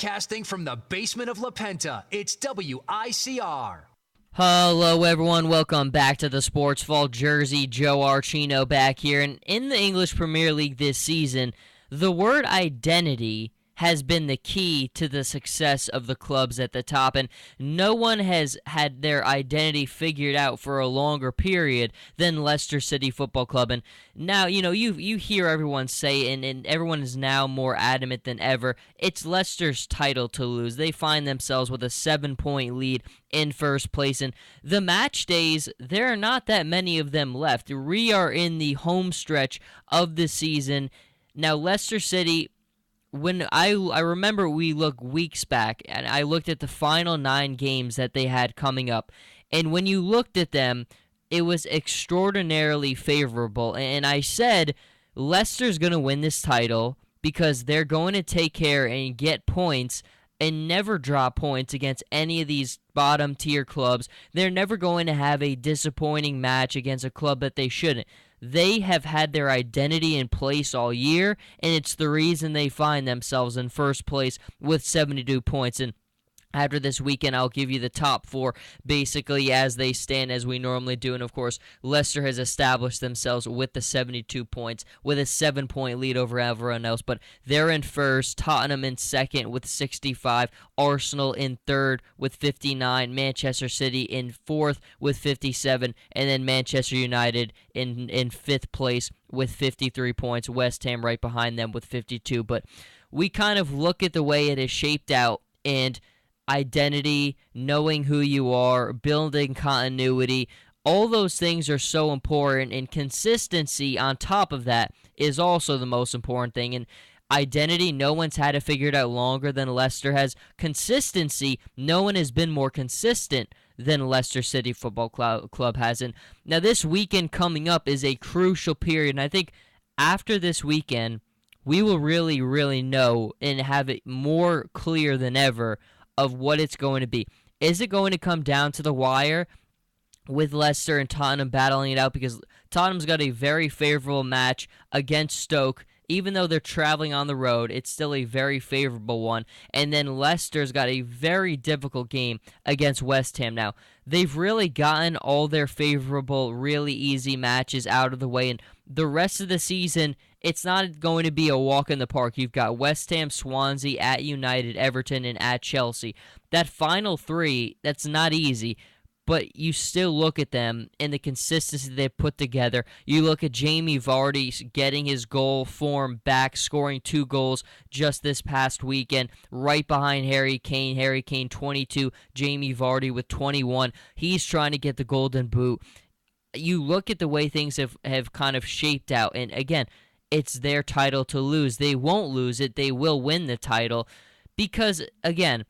Broadcasting from the basement of La Penta, it's WICR. Hello everyone, welcome back to the Sports Vault. Jersey Joe Archino back here. And in the English Premier League this season, the word identity has been the key to the success of the clubs at the top, and no one has had their identity figured out for a longer period than Leicester City Football Club. And now, you hear everyone say, and everyone is now more adamant than ever, it's Leicester's title to lose. They find themselves with a 7-point lead in first place, and the match days, there are not that many of them left. We are in the home stretch of the season. Now, Leicester City, when I remember we looked weeks back, and I looked at the final 9 games that they had coming up, and when you looked at them, it was extraordinarily favorable, and I said, Leicester's going to win this title because they're going to take care and get points and never drop points against any of these bottom-tier clubs. They're never going to have a disappointing match against a club that they shouldn't. They have had their identity in place all year, and it's the reason they find themselves in first place with 72 points. And after this weekend, I'll give you the top 4 basically as they stand, as we normally do. And, of course, Leicester has established themselves with the 72 points, with a 7-point lead over everyone else. But they're in first, Tottenham in second with 65, Arsenal in third with 59, Manchester City in fourth with 57, and then Manchester United in fifth place with 53 points, West Ham right behind them with 52. But we kind of look at the way it is shaped out, and identity, knowing who you are, building continuity, all those things are so important, and consistency on top of that is also the most important thing. And identity, no one's had it figured out longer than Leicester has. Consistency, no one has been more consistent than Leicester City Football Club has. And now this weekend coming up is a crucial period, and I think after this weekend, we will really know and have it more clear than ever of what it's going to be. Is it going to come down to the wire with Leicester and Tottenham battling it out? Because Tottenham's got a very favorable match against Stoke. Even though they're traveling on the road, it's still a very favorable one. And then Leicester's got a very difficult game against West Ham. Now, they've really gotten all their favorable, really easy matches out of the way, and the rest of the season, it's not going to be a walk in the park. You've got West Ham, Swansea, at United, Everton, and at Chelsea. That final 3, that's not easy, but you still look at them and the consistency they've put together. You look at Jamie Vardy getting his goal form back, scoring 2 goals just this past weekend, right behind Harry Kane. Harry Kane 22, Jamie Vardy with 21. He's trying to get the golden boot. You look at the way things have kind of shaped out, and again, it's their title to lose. They won't lose it. They will win the title because, again,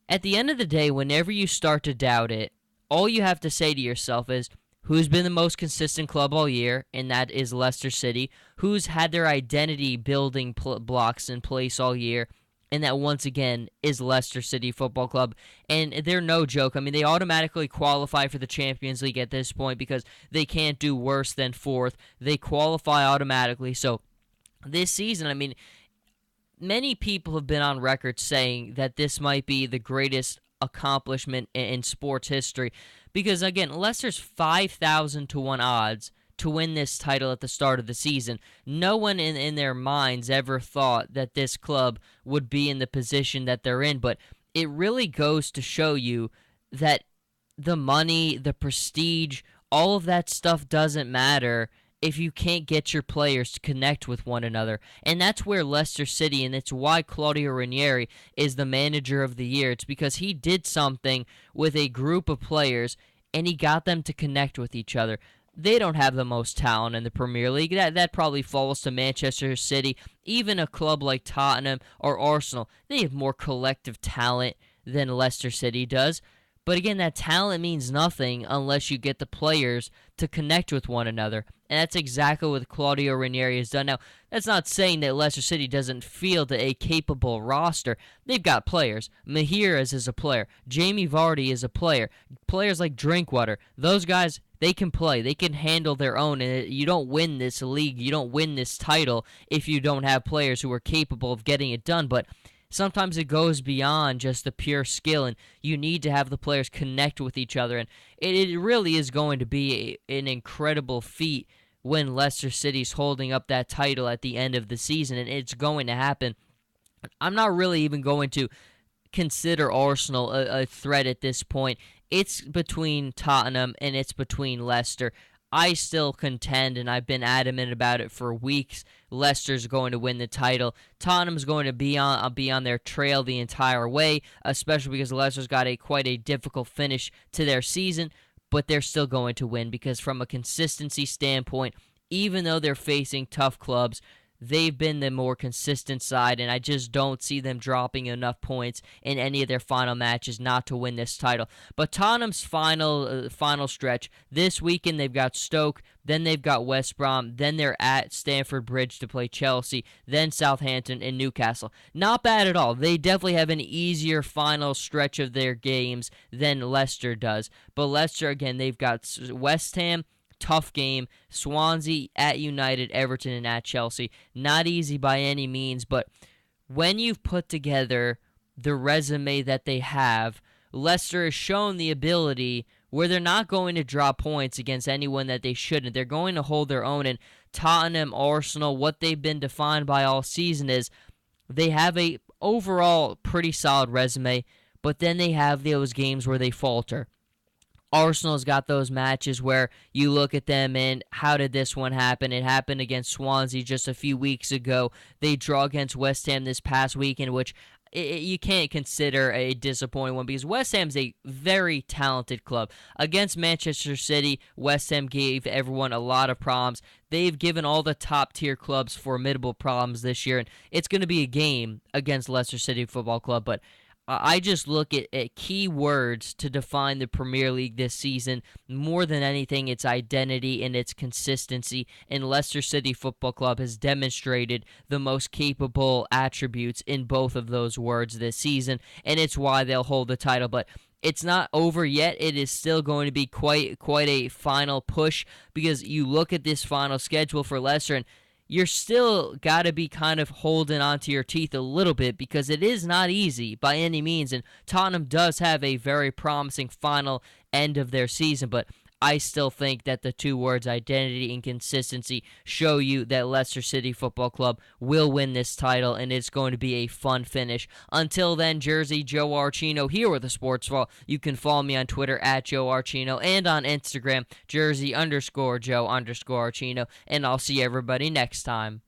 at the end of the day, whenever you start to doubt it, all you have to say to yourself is, who's been the most consistent club all year, and that is Leicester City, who's had their identity building blocks in place all year, and that once again is Leicester City Football Club. And they're no joke. I mean, they automatically qualify for the Champions League at this point because they can't do worse than 4th. They qualify automatically. So this season, I mean, many people have been on record saying that this might be the greatest accomplishment in sports history because, again, Leicester's 5,000 to 1 odds to win this title at the start of the season. No one in their minds ever thought that this club would be in the position that they're in, but it really goes to show you that the money, the prestige, all of that stuff doesn't matter if you can't get your players to connect with one another. And that's where Leicester City, and it's why Claudio Ranieri is the manager of the year. It's because he did something with a group of players, and he got them to connect with each other. They don't have the most talent in the Premier League. That probably falls to Manchester City. Even a club like Tottenham or Arsenal, they have more collective talent than Leicester City does. But again, that talent means nothing unless you get the players to connect with one another. And that's exactly what Claudio Ranieri has done. Now, that's not saying that Leicester City doesn't field a capable roster. They've got players. Mahiras is a player. Jamie Vardy is a player. Players like Drinkwater. Those guys, they can play. They can handle their own. And you don't win this league. You don't win this title if you don't have players who are capable of getting it done. But sometimes it goes beyond just the pure skill, and you need to have the players connect with each other. And it really is going to be an incredible feat when Leicester City's holding up that title at the end of the season, and it's going to happen. I'm not really even going to consider Arsenal a threat at this point. It's between Tottenham and it's between Leicester. I still contend, and I've been adamant about it for weeks, Leicester's going to win the title. Tottenham's going to be on their trail the entire way, especially because Leicester's got quite a difficult finish to their season, but they're still going to win because from a consistency standpoint, even though they're facing tough clubs, they've been the more consistent side, and I just don't see them dropping enough points in any of their final matches not to win this title. But Tottenham's final stretch, this weekend they've got Stoke, then they've got West Brom, then they're at Stamford Bridge to play Chelsea, then Southampton and Newcastle. Not bad at all. They definitely have an easier final stretch of their games than Leicester does. But Leicester, again, they've got West Ham, tough game. Swansea at United, Everton, and at Chelsea. Not easy by any means, but when you've put together the resume that they have, Leicester has shown the ability where they're not going to draw points against anyone that they shouldn't. They're going to hold their own. And Tottenham, Arsenal, what they've been defined by all season is they have a overall pretty solid resume, but then they have those games where they falter. Arsenal's got those matches where you look at them and how did this one happen? It happened against Swansea just a few weeks ago. They draw against West Ham this past weekend, which you can't consider a disappointing one because West Ham's a very talented club. Against Manchester City, West Ham gave everyone a lot of problems. They've given all the top-tier clubs formidable problems this year, and it's going to be a game against Leicester City Football Club, but I just look at key words to define the Premier League this season. More than anything, its identity and its consistency. And Leicester City Football Club has demonstrated the most capable attributes in both of those words this season. And it's why they'll hold the title. But it's not over yet. It is still going to be quite a final push because you look at this final schedule for Leicester and you're still got to be kind of holding onto your teeth a little bit because it is not easy by any means, and Tottenham does have a very promising final end of their season, but I still think that the two words identity and consistency show you that Leicester City Football Club will win this title, and it's going to be a fun finish. Until then, Jersey Joe Archino here with the Sports Vault. You can follow me on Twitter at Joe Archino and on Instagram, Jersey_Joe_Archino, and I'll see everybody next time.